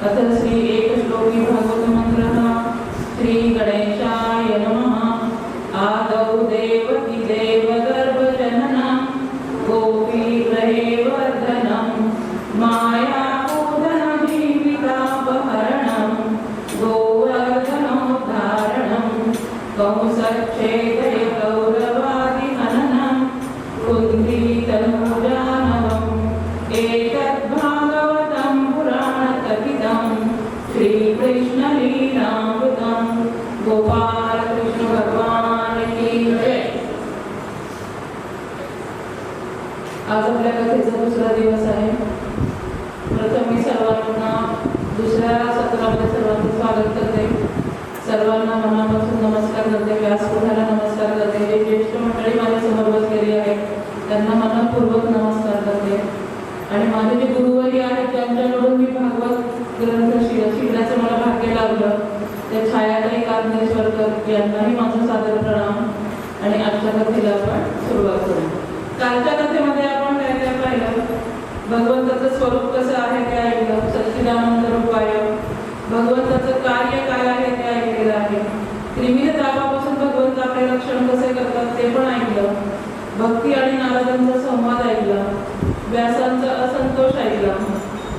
अथ श्री एकश्लोकी भागवत मंत्रः। श्री गणेशाय नमः। आदौ देवकी देवगर्भजननं गोपीग्रहेवर्धनं मायापूतनजीवितापहरणं गोवर्धनोद्धारणं कंसच्छेदय कौरवादिहननं कुन्तीतनूजानवम् एतद्भागवतं पुराणकथितं श्रीकृष्णलीलामृतं। गोपाल कृष्ण भगवान की जय। आज आपल्या कथेचा दुसरा दिवस आहे। प्रथम मी सर्वांना दुसऱ्या सत्रामध्ये सर्वांचं स्वागत करते। सर्वांना मनापासून नमस्कार करते। व्यासपीठाला नमस्कार करते। जे ज्येष्ठ मंडळी माझ्या समोर बसलेली आहेत त्यांना मनपूर्वक नमस्कार करते। आणि माझे जे गुरुवर्य आहेत त्यांच्याकडून मी भागवत ग्रंथ शिकण्याचं मला भाग्य लाभलं त्या छायाताई कांदेश्वरकर यांनाही माझं सादर प्रणाम। आणि आजच्या कथेला आपण सुरुवात करू। कालच्या कथेमध्ये आपण काय काय पाहिलं? भगवंताचं स्वरूप कसं आहे ते ऐकलं। सच्चिदानंद रूपाय भगवंताचं कार्य काय आहे ते ऐकलेलं आहे। त्रिविध तापापासून भगवंत आपले रक्षण कसे करतात ते पण ऐकलं। भक्ती आणि नारदांचा संवाद ऐकला। व्यासांचा असंतोष ऐकला।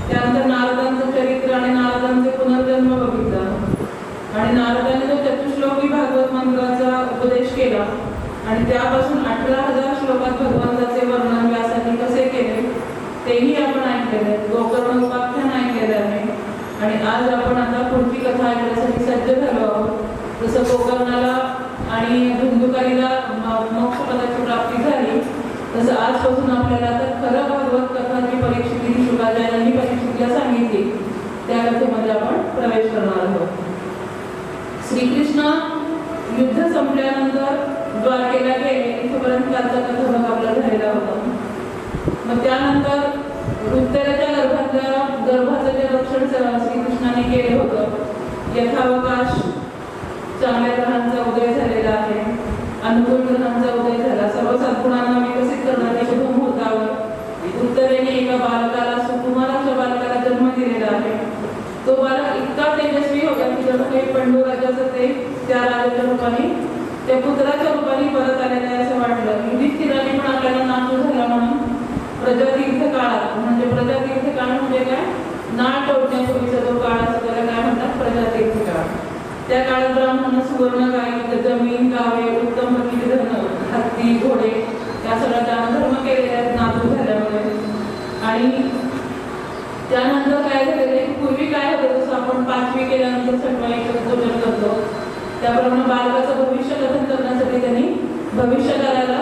त्यानंतर नारदांचं चरित्र आणि नारदांचे पुनर्जन्म बघितला। आणि नारदांनी जो चतुश्लोकी भागवत मंत्राचा उपदेश केला आणि त्यापासून 18,000 श्लोकात भगवंताचे वर्णन व्यासांनी कसे केले तेही आपण ऐकलेले। गोकर्ण उपाख्यान ऐकलेले आहे। आणि आज आपण आता पुढची कथा ऐकण्यासाठी सज्ज झालो आहोत। जसं गोकर्णाला आणि धुंदुकारीला मोक्षपदाची प्राप्ती झाली तसं आजपासून आपल्याला आता खरं भागवत कथाची परीक्षिती शुकाचार्यांनी परीक्षितीला सांगितली त्या कथेमध्ये आपण प्रवेश करणार आहोत। श्रीकृष्ण युद्ध संपल्यानंतर द्वारकेला गेले इथपर्यंत कालचा कथाभाग आपला झालेला होता। मग त्यानंतर उत्तरेच्या गर्भाचं जे रक्षण श्रीकृष्णाने केले होतं यथावकाश चांगल्या ग्रहांचा उदय झालेला आहे। अनुकूल ग्रहांचा उदय झाला। सर्व सद्गुणांना विकसित करणाऱ्या शुभ मुहूर्तावर उत्तरेने एका बालकाला सुकुमाराच्या बालकाला जन्म दिलेला आहे। तो बालक इतका तेजस्वी होता की जणू काही पंडू राजाचं ते त्या राजाच्या रूपाने त्या पुत्राच्या रूपाने परत आलेलं आहे असं वाटलं। युधिष्ठिराने पण आपल्याला नातू झाला म्हणून प्रजातीर्थ काळात म्हणजे प्रजातीर्थ काळ म्हणजे काय नाळ टोचण्यापूर्वीचा जो काळ असतो त्याला काय म्हणतात प्रजातीर्थ काळ। त्या काळात ब्राह्मणांना सुवर्ण गायी जमीन गावे उत्तम प्रतीचे धन हत्ती घोडे या सगळ्या दानधर्म केलेले आहेत नातू झाल्यामुळे। आणि त्यानंतर काय झालेलं आहे पूर्वी काय होतं जसं आपण 5वी केल्यानंतर सटवाईचं पूजन करतो त्याप्रमाणे बालकाचं भविष्य कथन करण्यासाठी त्यांनी भविष्यकाळाला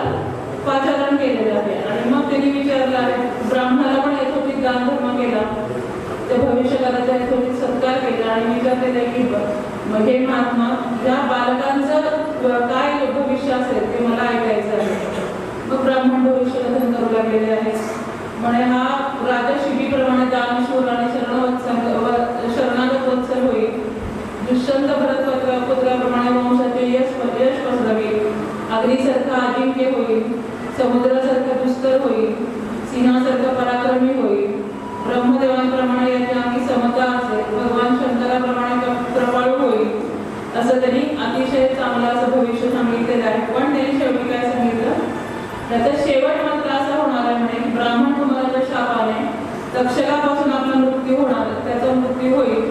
पाचारण केलेलं आहे। आणि मग त्यांनी विचारलं आहे ब्राह्मणाला पण यथोचित दानधर्म केला त्या भविष्यकाळाचा यथोचित सत्कार केला आणि विचारलेलं आहे की हे महात्मा ज्या बालकांचं काय भविष्य असेल ते मला ऐकायचं आहे। मग ब्राह्मण भविष्य कथन करू लागलेले आहेत। म्हणे हा राजा शिबीप्रमाणे दानशूर आणि शरणागत वत्सल होईल। दुष्यंत भरत पुत्राप्रमाणे वंशाचे यश पसरवेल। अग्नीसारखा अजिंक्य होईल। समुद्रासारखा दुस्तर होईल। सिंहासारखा पराक्रमी होईल। ब्रह्मदेवांप्रमाणे याच्या अंगी समता असेल। भगवान शंकराप्रमाणे कृपाळू होईल असं त्यांनी अतिशय चांगलं असं भविष्य सांगितलेलं आहे। पण त्यांनी शेवटी काय सांगितलं त्याचा शेवट मात्र असा होणार आहे म्हणे ब्राह्मण कुमाराच्या शापाने तक्षकापासून आपला मृत्यू होणार त्याचा मृत्यू होईल।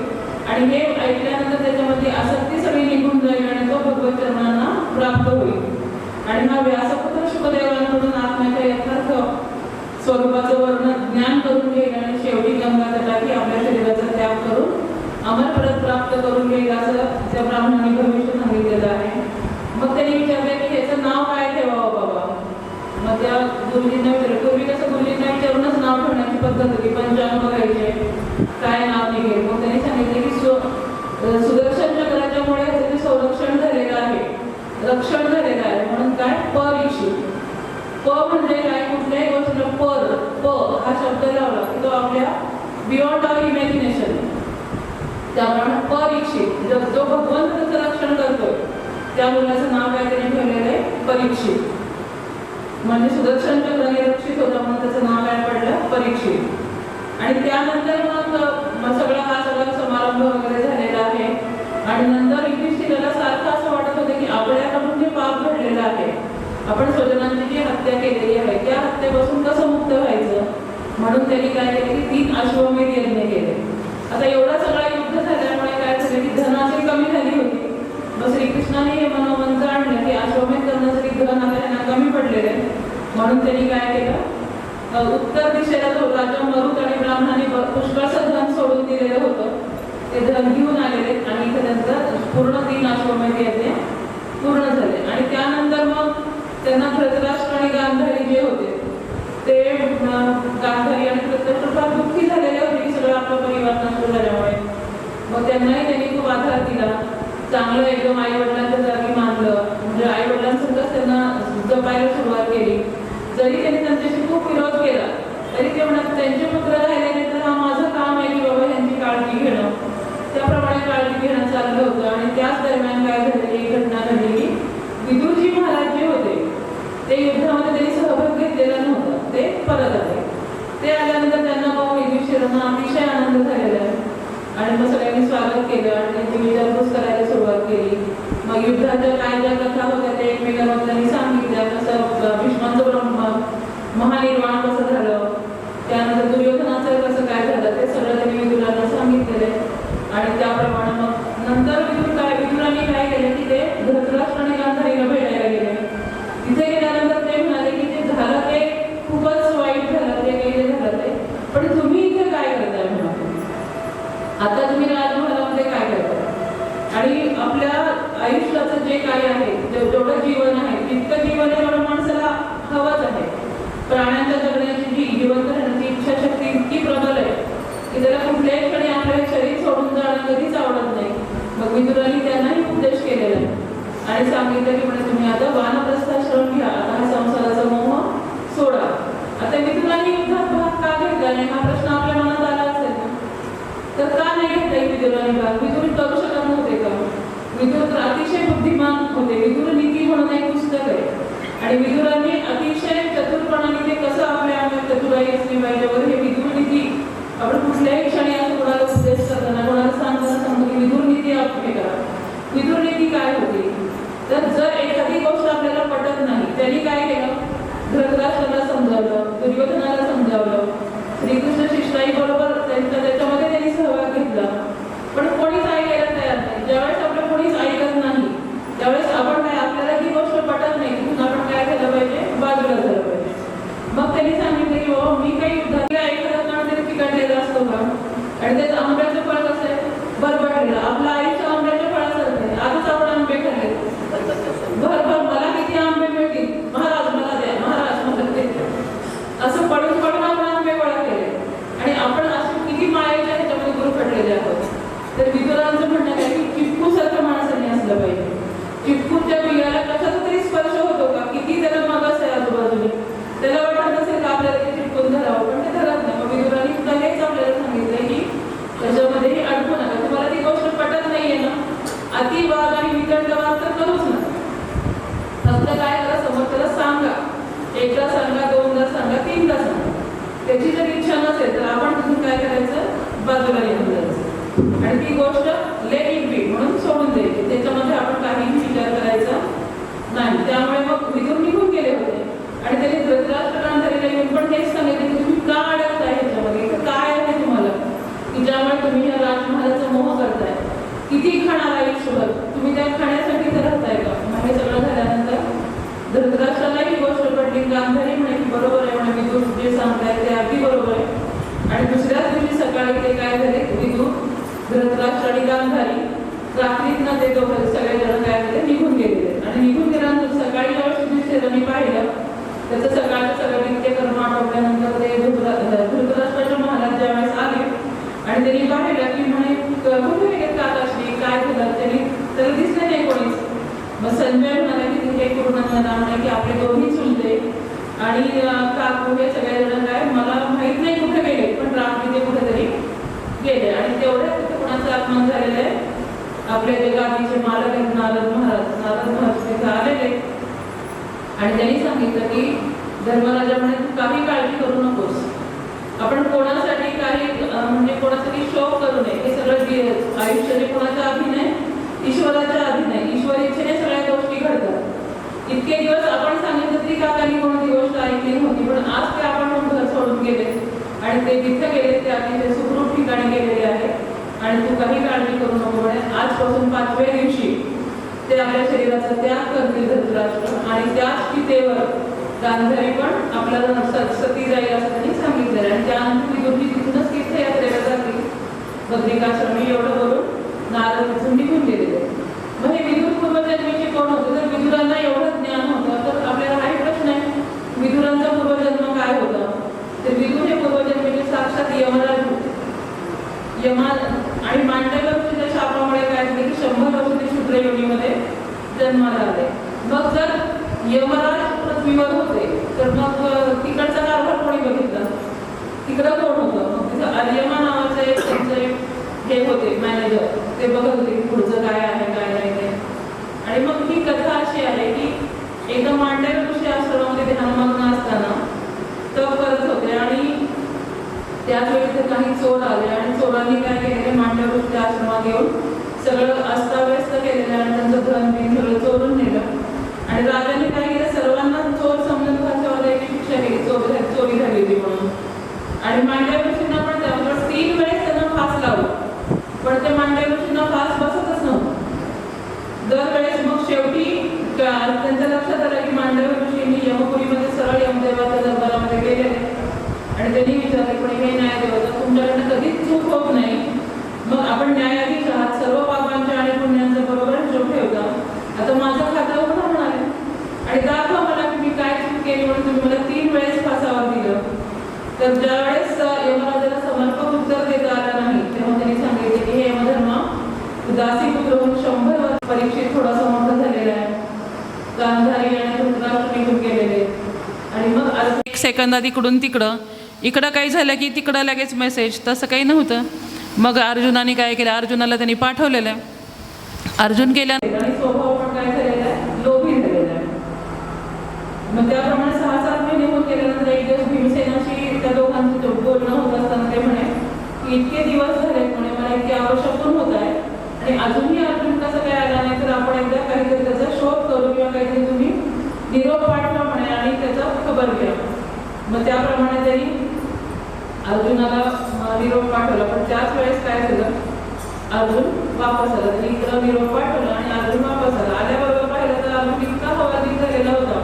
आणि हे ऐकल्यानंतर त्याच्यामध्ये आसक्ती सगळी निघून जाईल आणि तो भगवत चरणांना प्राप्त होईल। आणि हा व्यासपुत्र शुकदेवांकडून आत्म्याच्या यथार्थ स्वरूपाचं वर्णन ज्ञान करून घेईल आणि शेवटी गंगा तटाची आपल्या शरीराचा त्याग करून अमर परत प्राप्त करून घेईल असं त्या ब्राह्मणांनी भविष्य सांगितलेलं आहे। मग त्यांनी विचारलं की ह्याचं नाव काय ठेवावं बाबा। मग त्या गुरुजींना विचारलं पूर्वी कसं गुरुजींना विचारूनच नाव ठेवण्याची पद्धत होती पंचांग बघायचे काय नाव निघेल। मग त्यांनी सांगितलं की सुदर्शन चक्राच्यामुळे ह्याचं जे संरक्षण झालेलं आहे रक्षण झालेलं आहे म्हणून काय परीक्षित। प म्हणजे काय कुठल्याही गोष्टीला प हा शब्द लावला की तो आपल्या बियॉन्ड आवर इमॅजिनेशन त्याप्रमाणे परीक्षित जो भगवंत त्याचं रक्षण करतोय त्या मुलाचं नाव काय त्याने ठेवलेलं आहे परीक्षित। म्हणजे सुदर्शन चक्राने रक्षित होता म्हणून त्याचं नाव काय पडलं परीक्षित। आणि त्यानंतर मग सगळा हा सगळा त्यांनी काय केले की 3 अश्वमेध यज्ञ केले. आता एवढा सगळा युद्ध झाल्यामुळे काय झालं की धनाची कमी झाली होती. मग श्रीकृष्णाने हे मनोमन जाणलं की अश्वमेध करण्यासाठी धन आता यांना कमी पडलेले, म्हणून त्यांनी काय केलं, उत्तर दिशेला जो राजा मरुत आणि ब्राह्मणाने पुष्कळचं धन सोडून दिलेलं होतं ते धन घेऊन आलेले आणि इथे त्यांचं पूर्ण 3 अश्वमेध यज्ञ पूर्ण झाले. आणि त्यानंतर मग त्यांना धृतराष्ट्र आणि गांधारी जे होते ते गांधारी आणि धृतराष्ट्र फार दुःखी झालेले होते की सगळं आपलं परिवार नष्ट झाल्यामुळे. मग त्यांनाही त्यांनी खूप आधार दिला, चांगलं एकदम आई वडिलांच्या जागी मानलं, म्हणजे आई वडिलांसोबतच त्यांना जपायला सुरुवात केली. जरी त्यांनी त्यांच्याशी खूप विरोध केला तरी ते म्हणत त्यांचे पुत्र राहिले तर हा माझं काम आहे की बाबा यांची काळजी घेणं. त्याप्रमाणे काळजी घेणं चाललं होतं. आणि त्याच दरम्यान काय झालं, एक घटना घडली की विदुरजी महाराज जे होते ते युद्धामध्ये त्यांनी सहभाग घेतलेला नव्हता, ते परत आले. ते आल्यानंतर त्यांना पाहून युधिष्ठिरांना अतिशय आनंद झालेला आहे आणि मग सगळ्यांनी स्वागत केलं आणि त्यांची विचारपूस करायला सुरुवात केली. मग युद्धाच्या काय ज्या कथा होत्या ते एकमेकांवर त्यांनी सांगितल्या, कसं भीष्मांचं महानिर्वाण कसं झालं, त्यानंतर दुर्योधनाचं कसं काय झालं ते सगळं त्यांनी विदुरांना सांगितलेलं आहे. आणि त्याप्रमाणे मग नंतर विदुरांनी काय केलं की ते धृतराष्ट्र आणि गांधारीला भेटायला गेले. तिथे गेल्यानंतर ते म्हणाले की ते झालं ते खूपच वाईट झालं, ते काही झालं ते, पण तुम्ही इथे काय करताय म्हणा, आता तुम्ही राजमहालामध्ये काय करताय आणि आपल्या आयुष्याचं जे काय आहे जेवढं जीवन आहे तितकं जीवन एवढं माणसाला हवंच आहे. प्राण्यांच्या जगण्याची जी जिवंत राहण्याची इच्छाशक्ती इतकी प्रबल आहे की त्याला कुठल्याही क्षणी आपल्या शरीर सोडून जाणं कधीच आवडत नाही. मग विदुरांनी त्यांनाही उपदेश केलेला आहे आणि सांगितलं की म्हणजे तुम्ही आता वानप्रस्थाश्रम घ्या, आता हा संसाराचा मोह सोडा. आता विदुरांनी युद्धात भाग का घेतला नाही हा प्रश्न आपल्या मनात आला असेल ना, तर का नाही घेतला विदुरांनी भाग? विदुर करू शकत नव्हते का? विदुर तर अतिशय बुद्धिमान होते. विदुर नीती म्हणून एक पुस्तक आहे आणि विदुरांनी अतिशय चतुरपणाने ते कसं आपल्या अंगात चतुराई असली पाहिजे वगैरे हे विदुर नीती आपण कुठल्याही क्षणी असं कोणाला उपदेश करताना कोणाला सांगताना सांगतो की विदुर नीती आपण हे करा. विदुर नीती काय होती तर जर एखादी गोष्ट आपल्याला पटत नाही त्यांनी काय केलं, धृतराष्ट्राला समजावलं, दुर्योधनाला समजावलं, श्रीकृष्ण शिष्टाई बरोबर त्याच्यामध्ये त्यांनी सहभाग घेतला, पण कोणीच ऐकायला तयार नाही. ज्यावेळेस आपलं कोणीच ऐकत नाही त्यावेळेस आपण काय आपल्याला ही गोष्ट पटत नाही म्हणून आपण काय केलं पाहिजे, बाजूला झालं पाहिजे. मग त्यांनी सांगितलं की बाबा मी काही युद्धाला एखादा काळ तरी पिकटलेला असतो का आणि त्याचं आंब्याचं फळ कसं आहे बरबटलेलं, आपलं आयुष्य आंब्याच्या फळासारखं आहे. आजच आपण आंबे खाल्ले भरभर, मला किती आंबे मिळतील, महाराज मला द्या, महाराज मला दे, असं पडून पडून आपण आंबे गोळा केले आणि आपण असे किती मायेच्या ह्याच्यामध्ये गुरफटलेले आहोत. तर विदुरांचं म्हणणं काय की चिपकूसारखं माणसाने असलं पाहिजे. चिपकूच्या बियाला कशाचा तरी स्पर्श होतो का, किती त्याला मागास आहे आजूबाजूने, त्याला वाटत असेल का आपल्याला ते चिपकून धरावं, पण ते धरत नाही. मग विदुरांनी हेच आपल्याला सांगितलंय की त्याच्यामध्येही अडकू नका. तुम्हाला ती गोष्ट पटत नाहीये ना, अतिवाद आणि वितंडवाद तर करूच ना, फक्त काय करा समोरच्याला सांगा, एकदा सांगा, दोनदा सांगा, तीनदा सांगा. त्याची जर इच्छा नसेल तर आपण तिथून काय करायचं, बाजूला निघून जायचं आणि ती गोष्ट लेट इट बी म्हणून सोडून द्यायची, त्याच्यामध्ये आपण काहीही विचार करायचा नाही. त्यामुळे मग विदुर निघून गेले होते आणि त्यांनी धृतराष्ट्र गांधारीला येऊन पण हेच सांगितले की तुम्ही का अडकताय ह्याच्यामध्ये, तर काय आहे तुम्हाला की ज्यामुळे तुम्ही या राजमहालाचा मोह करताय, किती खाणार आयुष्यभर, तुम्ही त्या खाण्यासाठी तर राहताय का. मग हे सगळं झाल्यानंतर धृतराष्ट्राला ही गोष्ट पडली, गांधारी म्हणे की बरोबर आहे, म्हणे विदुर जे सांगताय ते अगदी बरोबर आहे. आणि दुसऱ्याच दिवशी सकाळी ते काय झाले, विदुर, धृतराष्ट्र आणि गांधारी रात्रीतनं ते दोघं सगळेजण काय झाले निघून गेलेले. आणि निघून गेल्यानंतर सकाळी जेव्हा युधिष्ठिरांनी पाहिलं त्याचं सकाळचं सगळं नित्य कर्म आटोपल्यानंतर ते धृतराष्ट्राचे महाराज ज्यावेळेस आले आणि त्यांनी पाहिलं की म्हणे कुठे गेले काकाश्री, काय झालं, त्यांनी त्याला दिसले नाही कोणीच. मग संजय म्हणाला की तिथे पूर्ण म्हणे की आपले दोन्ही चुलते आणि काकू हे सगळेजण काय मला माहित नाही कुठे गेले, पण रात्री ते कुठेतरी गेले. आणि तेवढ्या तिथे कुणाचं आगमन झालेलं आहे, आपले जे गादीचे मालक आहेत नारद महाराज तिथे आलेले आणि त्यांनी सांगितलं की धर्मराजा म्हणे तू काही काळजी करू नकोस, आपण कोणासाठी काही म्हणजे कोणासाठी शोक करू नये, हे सगळं आयुष्य जे कोणाच्या अधीन आहे, ईश्वराच्या अधीन आहे, ईश्वर इच्छेने सगळ्या गोष्टी घडतात. इतके दिवस आपण सांगितलं तरी काकांनी कोणती गोष्ट ऐकली नव्हती, पण आज ते आपण घर सोडून गेले आणि ते जिथे गेले ते अतिशय सुखरूप ठिकाणी गेलेले आहे. आणि तू काही काळजी करू नको म्हणे. आजपासून 5व्या दिवशी ते आपल्या शरीराचा त्याग करतील धृतराष्ट्र. आणि त्याच चितेवर गांधारी पण आपल्याला सती जाईल असं त्यांनी सांगितलेलं. आणि त्यानंतर विदुरजी तिथूनच तीर्थयात्रेला जातील बद्रिकाश्रमी. एवढं करून नारद तिथून निघून गेलेले. मग हे विदुर पूर्वजन्मीचे कोण होते? तर विदुरांना एवढं ज्ञान होतं. तर आपल्याला हाही प्रश्न आहे, विदुरांचा पूर्वजन्म काय होता? तर विदुर हे पूर्वजन्मीचे साक्षात यमराज होते. आणि मांडव्य ऋषीच्या शापामुळे काय झाले की 100 वर्ष ते शूद्र योनीमध्ये जन्माला आले. मग जर यमराज पृथ्वीवर होते तर मग तिकडचा कारभार कोणी बघितला? तिकडं कोण होतं? मग तिथं अर्यमा नावाचं एक त्यांचं हे होते मॅनेजर, ते बघत होते की पुढचं काय आहे काय नाही ते. आणि मग ही कथा अशी आहे की एकदा मांडव्य ऋषी आश्रमामध्ये ध्यानमग्न असताना तप करत होते आणि त्याच वेळी ते काही चोर आले आणि चोरांनी काय केले, मांडव्य ऋषी आश्रमात येऊन सगळं अस्ताव्यस्त केलेलं आणि त्यांचं धन बिन सगळं चोरून नेलं. आणि राजाने काय केलं, सर्वांना चोर समजून फासावयाची शिक्षा केली, चोरी झाली होती म्हणून. आणि मांडव्य ऋषींना पण त्यामुळे 3 वेळेस त्यांना फास लावला, पण ते मांडव्य ऋषींना फास बसतच नव्हतं. दरवेळेस मग शेवटी त्यांच्या लक्षात आलं की मांडव्य ऋषींनी यमपुरीमध्ये सरळ यमदेवाच्या दरबारामध्ये गेलेले. आणि त्यांनी विचारले, पण हे न्यायदेवता तुमच्याकडनं कधीच चूक होत नाही, मग आपण न्यायाधीश आहात, सर्व पापांच्या आणि पुण्यांचा बरोबर हिशोब ठेवता, आता माझं खातं उघडा म्हणाले आणि दाखवा मला की मी काय चूक केली म्हणून तुम्ही मला 3 वेळेस फासावर दिलं. तर ज्यावेळेस यमराजाला समर्पक उत्तर देता आलं नाही तेव्हा त्यांनी सांगितले की हे यमधर्मा, दासीपुत्र होऊन 100 वर्ष परीक्षित थोडासा मोठा झालेला आहे, गांधारी आणि धृतराष्ट्र निघून गेलेले. आणि मग 1 सेकंदात इकडून तिकडं, इकडं काही झालं की तिकडं लगेच मेसेज, तसं काही नव्हतं. मग अर्जुनाने काय केलं, अर्जुनाला त्यांनी पाठवलेलं आहे. अर्जुन गेल्या आणि स्वभाव पण काय झालेला आहे, लोभी झालेला आहे. मग त्याप्रमाणे 6-7 महिने होऊन गेल्यानंतर एक दिवस भीमसेनाशी त्या दोघांचं बोलणं होत असताना ते म्हणे की इतके दिवस झाले म्हणे, मला इतकी आवश्यक पण होत आहे आणि अजूनही अर्जुन कसं काय आला नाही, तर आपण एकदा काहीतरी त्याचा शोध करू किंवा काहीतरी तुम्ही निरोप पाठवा म्हणे आणि त्याचा खबर घ्या. मग त्याप्रमाणे त्यांनी अर्जुनाला निरोप पाठवला. पण त्याच वेळेस काय झालं, अर्जुन वापस आला. त्यांनी इकडं निरोप पाठवला आणि अर्जुन वापस आला. आल्याबरोबर पाहिलं तर अर्जुन इतका हवालदिल झालेला होता,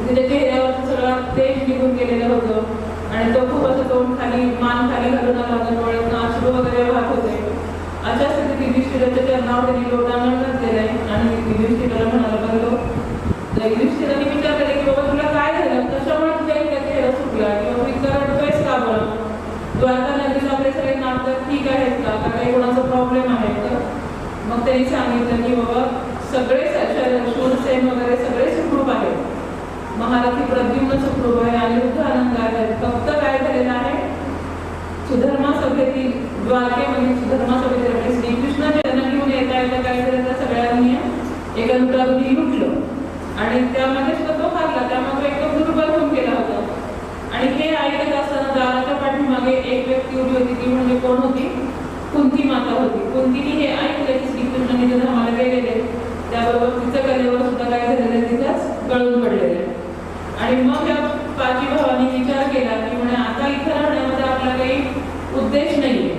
त्याच्या चेहऱ्यावर सगळं तेज निघून गेलेलं होतं आणि तो खूप असं तोंड खाली, मान खाली घालून आला होता, डोळ्यातून अश्रू वगैरे वाहत होते. अशा स्थितीत युधिष्ठिराच्या चरणावर त्यांनी लोटांगण घातलेलं आहे आणि युधिष्ठिराला म्हणाला, बघलो युधिष्ठिराने विचार केला की बाबा तुला काय झालं, कशामुळे तुझ्या इतका चेहरा सुटला किंवा तू इतका रडतोयस का बरं, द्वारका नगरीत आपले सगळे नाटक ठीक आहेत का, काही कोणाचा प्रॉब्लेम आहे तर? मग त्यांनी सांगितलं की बाबा सगळे शूरसेन वगैरे सगळे सुखरूप आहेत, महारथी प्रद्युम्न सुखरूप आहे, अनिरुद्ध आनंदात आहे. फक्त काय झालेलं आहे, सुधर्मा सभेतील द्वारकेमध्ये सुधर्मा सभेतील श्रीकृष्ण ज्यांना घेऊन येता येतं काय झालं, त्या सगळ्यांनी एका लुटारुनी लुटलं आणि त्यामध्ये सुद्धा तो हारला. त्यामुळे एकदम दुर्बल होऊन गेला होता. आणि हे ऐकत असताना दाराच्या पाठीमागे एक व्यक्ती उभी होती, ती म्हणजे कोण होती, कुंती माता होती. कुंतीने हे ऐकलं की श्रीकृष्णाने जे धामाला गेलेले, त्याबरोबर तिचं कलेवर सुद्धा काय झालेलं तिथंच गळून पडलेलं. आणि मग त्या 5 भावांनी विचार केला की म्हणे आता इथं राहण्यामध्ये आपला काही उद्देश नाही,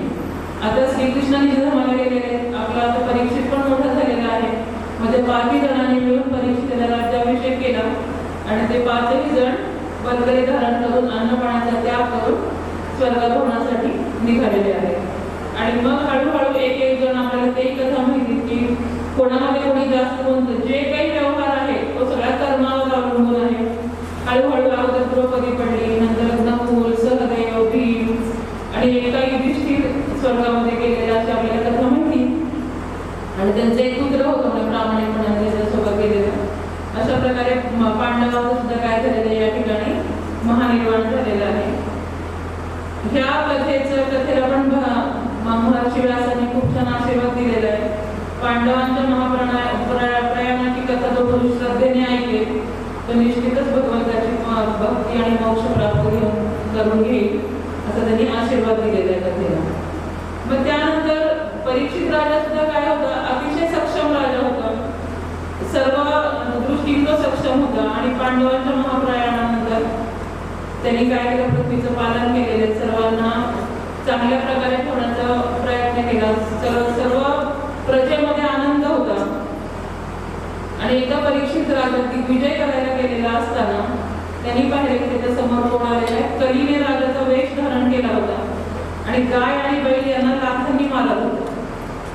आता श्रीकृष्णाने जे धामाला गेलेले, आपला आता परीक्षित पण मोठा झालेला आहे. म्हणजे 5 जणांनी मिळून परीक्षिताला राज्याभिषेक केला आणि ते 5ही जण बलगरे धारण करून अन्नपाण्याचा त्याग करून स्वर्गात होण्यासाठी निघालेले आहेत. आणि मग हळूहळू एक जण आपल्याला ते कथा माहिती की कोणामध्ये कोणी जास्त कोणतं, जे काही व्यवहार आहे तो सगळ्या कर्मावर अवलंबून आहे. हळूहळू अगोदर द्रौपदी पडली, नंतर नकुल, सहदेव, भीम आणि एका युधिष्ठिर स्वर्गामध्ये गेलेला अशी आपल्याला कथा माहिती. आणि त्यांचे एक पुत्र होतं म्हणजे प्रामाणिकपणाने त्याच्यासोबत गेलेलं. अशा प्रकारे पांडवांचं सुद्धा काय झालेलं या ठिकाणी महानिर्वाण झालेलं आहे. ह्या कथेला पण महर्षी व्यासांनी खूप छान आशीर्वाद दिलेला आहे. पांडवांच्या प्रयाणाची कथा जो पुरुष श्रद्धेने ऐकेल तो निश्चितच भगवंताची भक्ती आणि मोक्ष प्राप्त करून घेईल असं त्यांनी आशीर्वाद दिलेला आहे कथेला. मग त्यानंतर परीक्षित राजा सुद्धा काय होता, अतिशय सक्षम राजा होता, सर्व दृष्टीने सक्षम होता. आणि पांडवांच्या महाप्रयाणानंतर त्यांनी काय केलं, पृथ्वीचं पालन केलेलं, सर्वांना चांगल्या प्रकारे ठेवण्याचा प्रयत्न केला, सर्व प्रजेमध्ये आनंद होता. आणि एकदा परीक्षित राजा दिग्विजय करायला गेलेला असताना त्यांनी पाहिले की त्याच्या समोर कोण आलेला आहे. कलीने राजाचा वेश धारण केला होता आणि गाय आणि बैल यांना लाथांनी मारत होता.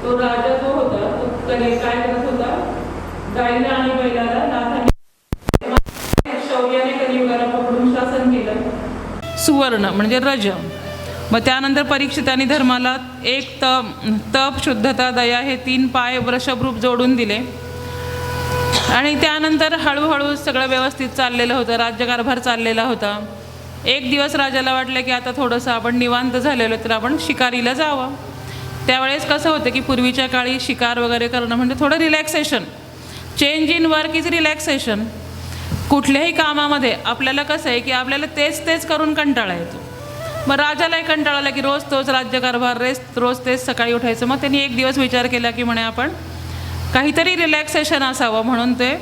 तो राजा जो होता तो कली काय करत होता, गायला आणि बैलाला लाथांनी शौर्याने कलियुगाला पकडून शासन केलं. सुवर्ण म्हणजे रज. मग त्यानंतर परीक्षितांनी धर्माला एक तप, शुद्धता, दया हे 3 पाय वृषभरूप जोडून दिले. आणि त्यानंतर हळूहळू सगळं व्यवस्थित चाललेलं होतं, राज्यकारभार चाललेला होता. एक दिवस राजाला वाटलं की आता थोडंसं आपण निवांत झालेलो तर आपण शिकारीला जावं. त्यावेळेस कसं होतं की पूर्वीच्या काळी शिकार वगैरे करणं म्हणजे थोडं relaxation. Change in work is relaxation. कुठल्याही कामामध्ये आपल्याला कसं आहे की आपल्याला तेच करून कंटाळा येतो. मग राजालाही कंटाळा आला की रोज तोच राज्यकारभार, रोज तेच सकाळी उठायचं. मग त्यांनी एक दिवस विचार केला की म्हणे आपण काहीतरी रिलॅक्सेशन असावं, म्हणून ते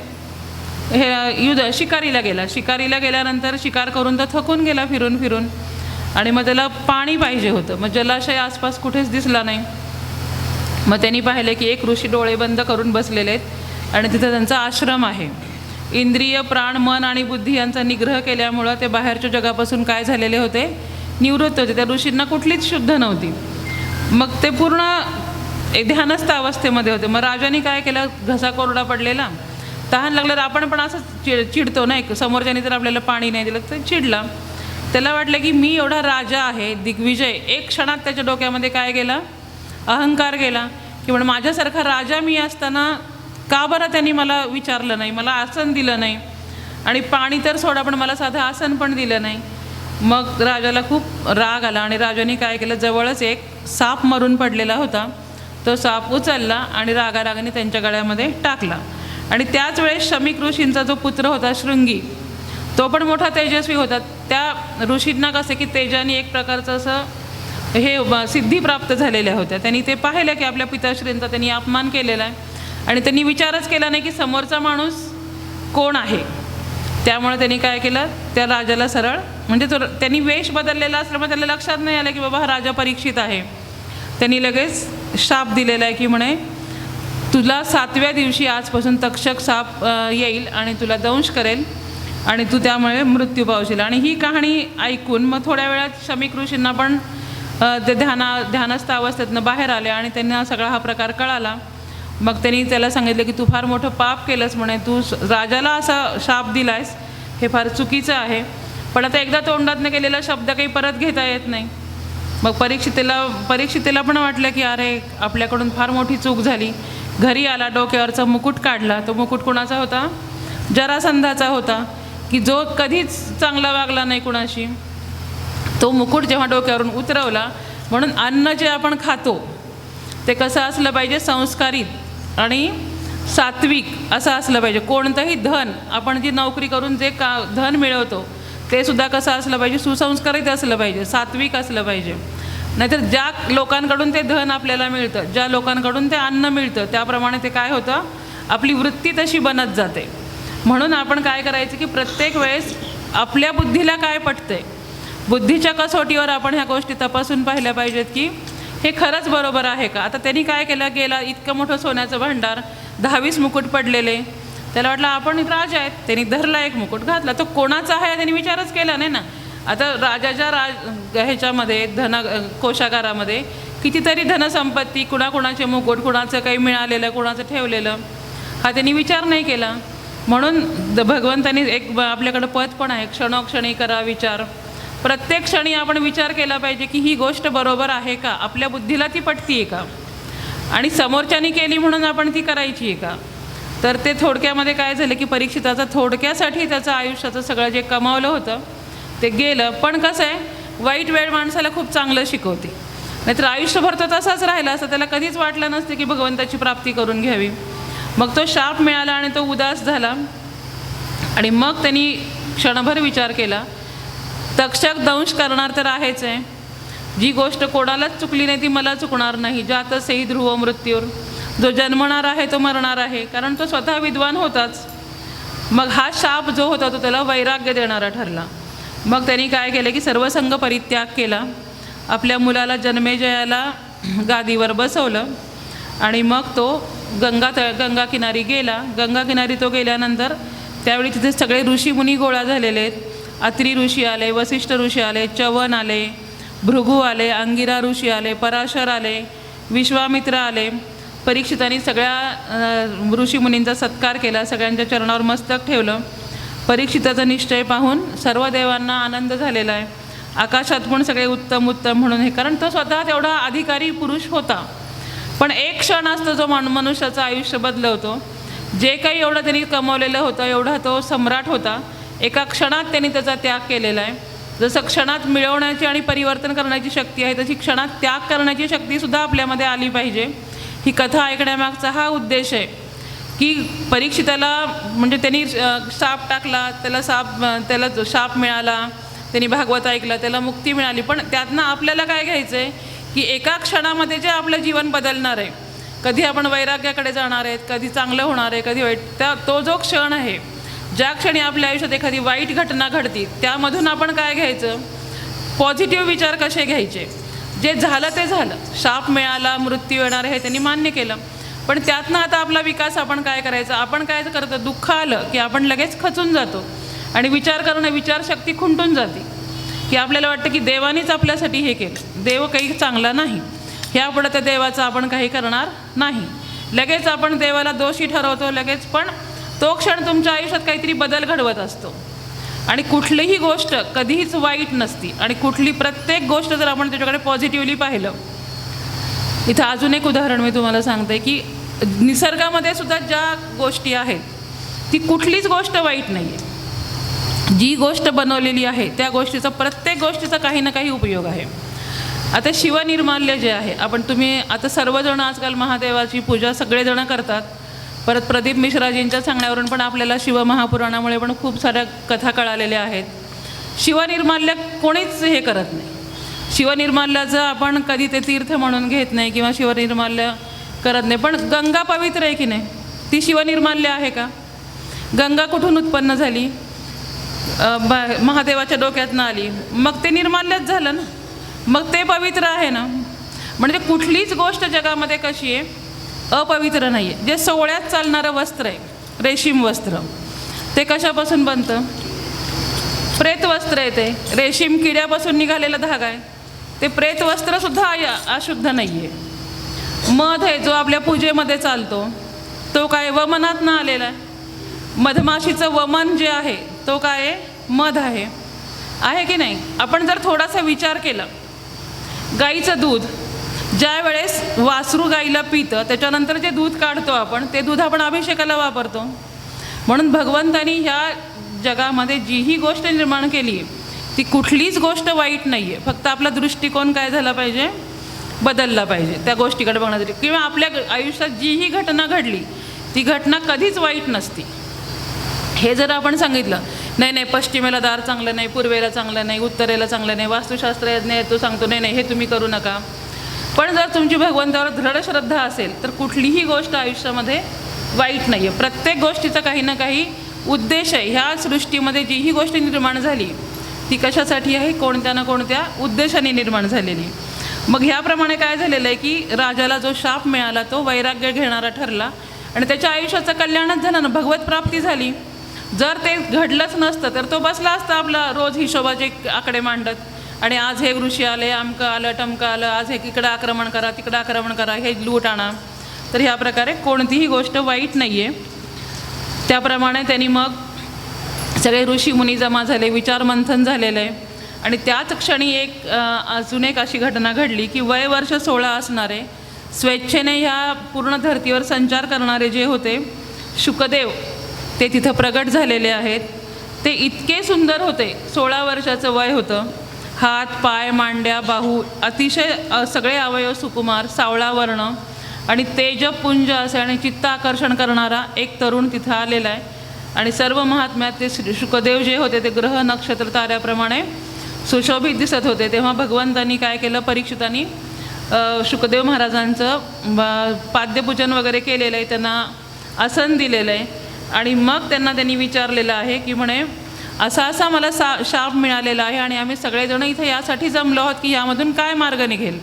शिकारीला गेला. शिकारीला गेल्यानंतर शिकार करून तर थकून गेला फिरून आणि मग त्याला पाणी पाहिजे होतं. मग जलाशय आसपास कुठेच दिसला नाही. मग त्यांनी पाहिले की एक ऋषी डोळे बंद करून बसलेले आहेत आणि तिथं त्यांचा आश्रम आहे. इंद्रिय, प्राण, मन आणि बुद्धी यांचा निग्रह केल्यामुळं ते बाहेरच्या जगापासून काय झालेले होते, निवृत्त होते. त्या ऋषींना कुठलीच शुद्ध नव्हती. मग ते पूर्ण ध्यानस्थ अवस्थेमध्ये होते. मग राजाने काय केलं, घसा कोरडा पडलेला, तहान लागल्यावर आपण पण असं चिडतो नाही, समोरच्याने जर आपल्याला पाणी नाही दिलं तर चिडला. त्याला वाटलं की मी एवढा राजा आहे, दिग्विजय. एक क्षणात त्याच्या डोक्यामध्ये काय गेला, अहंकार गेला की म्हणजे माझ्यासारखा राजा मी असताना का बरं त्यांनी मला विचारलं नाही, मला आसन दिलं नाही आणि पाणी तर सोडा पण मला साधं आसन पण दिलं नाही. मग राजाला खूप राग आला आणि राजाने काय केलं, जवळच एक साप मरून पडलेला होता, तो साप उचलला आणि रागारागाने त्यांच्या गळ्यामध्ये टाकला. आणि त्याच वेळेस शमीक ऋषींचा जो पुत्र होता शृंगी, तो पण मोठा तेजस्वी होता. त्या ऋषींना कसं की तेजाने एक प्रकारचं असं हे सिद्धी प्राप्त झालेल्या होत्या. त्यांनी ते पाहिलं की आपल्या पिताश्रींचा त्यांनी अपमान केलेला आहे आणि त्यांनी विचारच केला नाही की समोरचा माणूस कोण आहे. त्यामुळे त्यांनी काय केलं, त्या राजाला सरळ म्हणजे तो त्यांनी वेश बदललेला असल्यामुळे त्याला लक्षात नाही आलं की बाबा हा राजा परीक्षित आहे. त्यांनी लगेच शाप दिलेला आहे की म्हणे तुला 7व्या दिवशी आजपासून तक्षक साप येईल आणि तुला दंश करेल आणि तू त्यामुळे मृत्यू पावशील. आणि ही कहाणी ऐकून मग थोड्या वेळात शमीक ऋषींना पण ते ध्यानस्थ अवस्थेतनं बाहेर आले आणि त्यांना सगळा हा प्रकार कळाला. मग त्यांनी त्याला सांगितलं की तू फार मोठं पाप केलंस म्हणे, तू राजाला असा शाप दिलायस, हे फार चुकीचं आहे. पण आता एकदा तोंडातनं केलेला शब्द काही परत घेता येत नाही. मग परीक्षितेला पण वाटलं की अरे आपल्याकडून फार मोठी चूक झाली. घरी आला, डोक्यावरचा मुकुट काढला. तो मुकुट कुणाचा होता, जरासंधाचा होता की जो कधीच चांगला वागला नाही कुणाशी. तो मुकुट जेव्हा डोक्यावरून उतरवला, म्हणून अन्न जे आपण खातो ते कसं असलं पाहिजे, संस्कारित आणि सात्विक असं असलं पाहिजे. कोणतंही धन आपण जी नोकरी करून जे धन मिळवतो ते सुद्धा कसं असलं पाहिजे, सुसंस्कारित असलं पाहिजे, सात्विक असलं पाहिजे. नाहीतर ज्या लोकांकडून ते धन आपल्याला मिळतं, ज्या लोकांकडून ते अन्न मिळतं, त्याप्रमाणे ते काय होतं, आपली वृत्ती तशी बनत जाते. म्हणून आपण काय करायचं की प्रत्येक वेळेस आपल्या बुद्धीला काय पटतंय, बुद्धीच्या कसोटीवर आपण ह्या गोष्टी तपासून पाहिल्या पाहिजेत की हे खरंच बरोबर आहे का. आता त्यांनी काय केलं, गेला इतकं मोठं सोन्याचं भांडार, 10-20 मुकुट पडलेले, त्याला वाटलं आपण राजा आहेत. त्यांनी धरला एक मुकुट घातला. तो कोणाचा आहे त्यांनी विचारच केला नाही ना. आता राजाच्या ह्याच्यामध्ये कोशागारामध्ये कितीतरी धनसंपत्ती, कुणाकुणाचे मुकुट, कुणाचं काही मिळालेलं, कुणाचं ठेवलेलं, हा त्यांनी विचार नाही केला. म्हणून भगवंतांनी एक आपल्याकडं पद पण आहे, क्षणोक्षणी करा विचार. प्रत्येक क्षणी आपण विचार केला पाहिजे की ही गोष्ट बरोबर आहे का, आपल्या बुद्धीला ती पटती आहे का, आणि समोरच्यानी केली म्हणून आपण ती करायची आहे का. तर ते थोडक्यामध्ये काय झालं की परीक्षिताचं थोडक्यासाठी त्याचं आयुष्याचं सगळं जे कमावलं होतं ते गेलं. पण कसं आहे, वाईट वेळ माणसाला खूप चांगलं शिकवते. नाहीतर आयुष्यभर तो तसाच राहिला असं, त्याला कधीच वाटलं नसतं की भगवंताची प्राप्ती करून घ्यावी. मग तो शाप मिळाला आणि तो उदास झाला. आणि मग त्यांनी क्षणभर विचार केला, तक्षक दंश करणार तर आहेच आहे, जी गोष्ट कोणालाच चुकली नाही ती मला चुकणार नाही. जातसेही ध्रुव मृत्यूर, जो जन्मणार आहे तो मरणार आहे, कारण तो स्वतः विद्वान होताच. मग हा शाप जो होता तो त्याला वैराग्य देणारा ठरला. मग त्यांनी काय केलं की सर्वसंग परित्याग केला, आपल्या मुलाला जन्मेजयाला गादीवर बसवलं आणि मग तो गंगा किनारी गेला. गंगा किनारी तो गेल्यानंतर त्यावेळी तिथे सगळे ऋषीमुनी गोळा झालेले आहेत. अत्री ऋषी आले, वसिष्ठ ऋषी आले, च्यवन आले, भृगू आले, अंगिरा ऋषी आले, पराशर आले, विश्वामित्र आले. परीक्षितांनी सगळ्या ऋषीमुनींचा सत्कार केला, सगळ्यांच्या चरणावर मस्तक ठेवलं. परीक्षिताचा निश्चय पाहून सर्व देवांना आनंद झालेला आहे. आकाशात पण सगळे उत्तम उत्तम म्हणून हे, कारण तो स्वतः तेवढा अधिकारी पुरुष होता. पण एक क्षण असतो जो मनुष्याचं आयुष्य बदलवतो. जे काही एवढं त्यांनी कमवलेलं होतं, एवढा तो सम्राट होता, एका क्षणात त्यांनी त्याचा त्याग केलेला आहे. जसं क्षणात मिळवण्याची आणि परिवर्तन करण्याची शक्ती आहे, तशी क्षणात त्याग करण्याची शक्तीसुद्धा आपल्यामध्ये आली पाहिजे. ही कथा ऐकण्यामागचा हा उद्देश आहे की परीक्षिताला म्हणजे त्यांनी शाप टाकला, त्याला शाप मिळाला, त्यांनी भागवत ऐकलं, त्याला मुक्ती मिळाली. पण त्यातनं आपल्याला काय घ्यायचं आहे की एका क्षणामध्ये जे आपलं जीवन बदलणार आहे, कधी आपण वैराग्याकडे जाणार आहेत, कधी चांगलं होणार आहे, कधी वाईट, तो जो क्षण आहे, ज्या क्षणी आपल्या आयुष्यात एखादी वाईट घटना घडती, त्यामधून आपण काय घ्यायचं, पॉझिटिव्ह विचार कसे घ्यायचे. जे झालं ते झालं, शाप मिळाला, मृत्यू येणार हे त्यांनी मान्य केलं. पण त्यातनं आता आपला विकास आपण काय करायचं, आपण काय करतो, दुःख आलं की आपण लगेच खचून जातो आणि विचारशक्ती खुंटून जाते, की आपल्याला वाटतं की देवानेच आपल्यासाठी हे केलं, देव काही चांगला नाही, ह्यापुढे त्या देवाचं आपण काही करणार नाही. लगेच आपण देवाला दोषी ठरवतो लगेच. पण तो क्षण तुमच्या आयुष्यात काहीतरी बदल घडवत असतो. आणि कुठलीही गोष्ट कधीच वाईट नसती, आणि प्रत्येक गोष्ट जर आपण त्याच्याकडे पॉझिटिव्हली पाहिलं. इथं अजून एक उदाहरण मी तुम्हाला सांगते की निसर्गामध्ये सुद्धा ज्या गोष्टी आहेत, ती कुठलीच गोष्ट वाईट नाही आहे. जी गोष्ट बनवलेली आहे त्या गोष्टीचा, प्रत्येक गोष्टीचा काही ना काही उपयोग आहे. आता शिवनिर्माल्य जे आहे, तुम्ही आता सर्वजण आजकाल महादेवाची पूजा सगळेजण करतात. परत प्रदीप मिश्राजींच्या सांगण्यावरून पण आपल्याला शिवमहापुराणामुळे पण खूप साऱ्या कथा कळालेल्या आहेत. शिवनिर्माल्य कोणीच हे करत नाही. शिवनिर्माल्याचं आपण कधी ते तीर्थ म्हणून घेत नाही किंवा शिवनिर्माल्य करत नाही. पण गंगा पवित्र आहे की नाही, ती शिवनिर्माल्य आहे का? गंगा कुठून उत्पन्न झाली? महादेवाच्या डोक्यातनं आली, मग ते निर्माल्यच झालं ना, मग ते पवित्र आहे ना. म्हणजे कुठलीच गोष्ट जगामध्ये कशी आहे, अपवित्र नाही आहे. जे सोहळ्यात चालणारं वस्त्र आहे, रेशीम वस्त्र, ते कशापासून बनतं? प्रेतवस्त्र आहे. ते रेशीम किड्यापासून निघालेला धागा आहे. ते प्रेतवस्त्रसुद्धा अशुद्ध नाही आहे. मध आहे जो आपल्या पूजेमध्ये चालतो, तो काय वमनातनं आलेला आहे. मधमाशीचं वमन जे आहे तो काय आहे? मध आहे की नाही? आपण जर थोडासा विचार केला, गाईचं दूध ज्या वेळेस वासरू गाईला पितं, त्याच्यानंतर जे दूध काढतो आपण, ते दूध आपण अभिषेकाला वापरतो. म्हणून भगवंतानी ह्या जगामध्ये जी ही गोष्ट निर्माण केली, ती कुठलीच गोष्ट वाईट नाही आहे. फक्त आपला दृष्टिकोन काय झाला पाहिजे, बदलला पाहिजे त्या गोष्टीकडे बघण्यासाठी. किंवा आपल्या आयुष्यात जी ही घटना घडली, ती घटना कधीच वाईट नसती. हे जर आपण सांगितलं, नाही पश्चिमेला दार चांगलं नाही, पूर्वेला चांगलं नाही, उत्तरेला चांगलं नाही, वास्तुशास्त्रज्ञ तो सांगतो नाही हे तुम्ही करू नका. पण जर तुमची भगवंतावर दृढ श्रद्धा असेल तर कुठलीही गोष्ट आयुष्यामध्ये वाईट नाही आहे. प्रत्येक गोष्टीचा काही ना काही उद्देश आहे. ह्या सृष्टीमध्ये जी ही गोष्ट निर्माण झाली ती कशासाठी आहे, कोणत्या ना कोणत्या उद्देशाने निर्माण झालेली. मग ह्याप्रमाणे काय झालेलं आहे की राजाला जो शाप मिळाला तो वैराग्य घेणारा ठरला आणि त्याच्या आयुष्याचं कल्याणच झालं ना, भगवत प्राप्ती झाली. जर ते घडलंच नसतं तर तो बसला असता आपला रोज हिशोबाचे आकडे मांडत, आणि आज हे ऋषी आले, अमकं आलं टमकं आलं, आज हे इकडं आक्रमण करा, तिकडं आक्रमण करा, हे लूट आणा. तर ह्या प्रकारे कोणतीही गोष्ट वाईट नाही आहे. त्याप्रमाणे त्यांनी मग सगळे ऋषी मुनी जमा झाले, विचारमंथन झालेलं आहे. आणि त्याच क्षणी अजून एक अशी घटना घडली की वय वर्ष 16 असणारे, स्वेच्छेने ह्या पूर्ण धर्तीवर संचार करणारे जे होते शुकदेव, ते तिथं प्रगट झालेले आहेत. ते इतके सुंदर होते, 16 वर्षाचं वय होतं. हात, पाय, मांड्या, बाहू, अतिशय सगळे अवयव सुकुमार, सावळा वर्ण आणि तेजपुंज असे आणि चित्त आकर्षण करणारा एक तरुण तिथं आलेला आहे. आणि सर्व महात्म्यात ते शुकदेव जे होते ते ग्रह नक्षत्र ताऱ्याप्रमाणे सुशोभित दिसत होते. तेव्हा भगवंतांनी काय केलं, परीक्षितांनी शुकदेव महाराजांचं पाद्यपूजन वगैरे केलेलं आहे, त्यांना आसन दिलेलं आहे. आणि मग त्यांनी विचारलेलं आहे की म्हणे असा मला शाप मिळालेला आहे आणि आम्ही सगळेजण इथे यासाठी जमलो आहोत की यामधून काय मार्ग निघेल.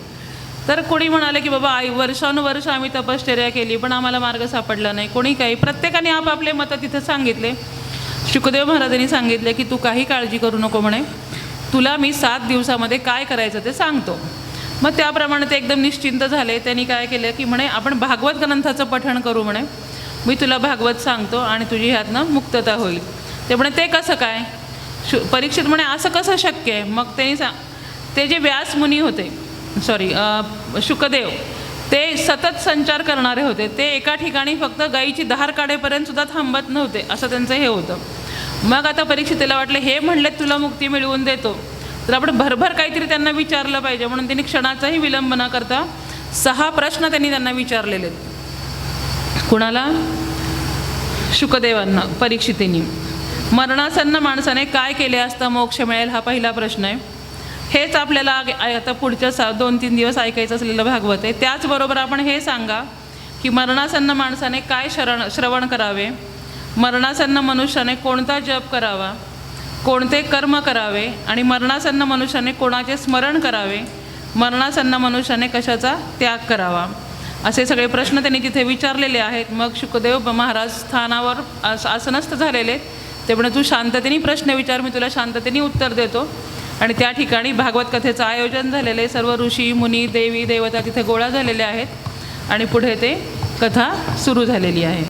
तर कोणी म्हणाले की बाबा वर्षानुवर्ष आम्ही तपश्चर्या केली पण आम्हाला मार्ग सापडला नाही. कोणी काही, प्रत्येकाने आपापले मतं तिथं सांगितले. शुकदेव महाराजांनी सांगितले की तू काही काळजी करू नको म्हणे, तुला मी 7 दिवसामध्ये काय करायचं ते सांगतो. मग त्याप्रमाणे ते एकदम निश्चिंत झाले. त्यांनी काय केलं की म्हणे आपण भागवत ग्रंथाचं पठण करू म्हणे, मी तुला भागवत सांगतो आणि तुझी ह्यातनं मुक्तता होईल. ते म्हणे ते कसं काय. परीक्षित म्हणे असं कसं शक्य आहे. मग त्यांनी ते जे व्यास मुनी होते, शुकदेव, ते सतत संचार करणारे होते. ते एका ठिकाणी फक्त गाईची धार काढेपर्यंत सुद्धा थांबत नव्हते, असं त्यांचं हे होतं. मग आता परीक्षितेला वाटलं हे म्हणले तुला मुक्ती मिळवून देतो, तर आपण भरभर काहीतरी त्यांना विचारलं पाहिजे. म्हणून त्यांनी क्षणाचाही विलंब न करता 6 प्रश्न त्यांना विचारलेले आहेत. कुणाला? शुकदेवांना, परीक्षितींनी. मरणासन्न माणसाने काय केले असता मोक्ष मिळेल, हा पहिला प्रश्न आहे. हेच आपल्याला आता पुढच्या 2-3 दिवस ऐकायचं असलेलं भागवत आहे. त्याचबरोबर आपण हे सांगा की मरणासन्न माणसाने काय श्रवण करावे, मरणासन्न मनुष्याने कोणता जप करावा, कोणते कर्म करावे आणि मरणासन्न मनुष्याने कोणाचे स्मरण करावे, मरणासन्न मनुष्याने कशाचा त्याग करावा, असे सगळे प्रश्न त्यांनी तिथे विचारलेले आहेत. मग शुकदेव महाराज स्थानावर आसनस्थ झालेले. ते म्हणे तू शांततेने प्रश्न विचार, मी तुला शांततेने उत्तर देतो. आणि त्या ठिकाणी भागवत कथेचं आयोजन झालेले, सर्व ऋषी मुनी देवी देवता तिथे गोळा झालेले आहेत आणि पुढे ते कथा सुरू झालेली आहे.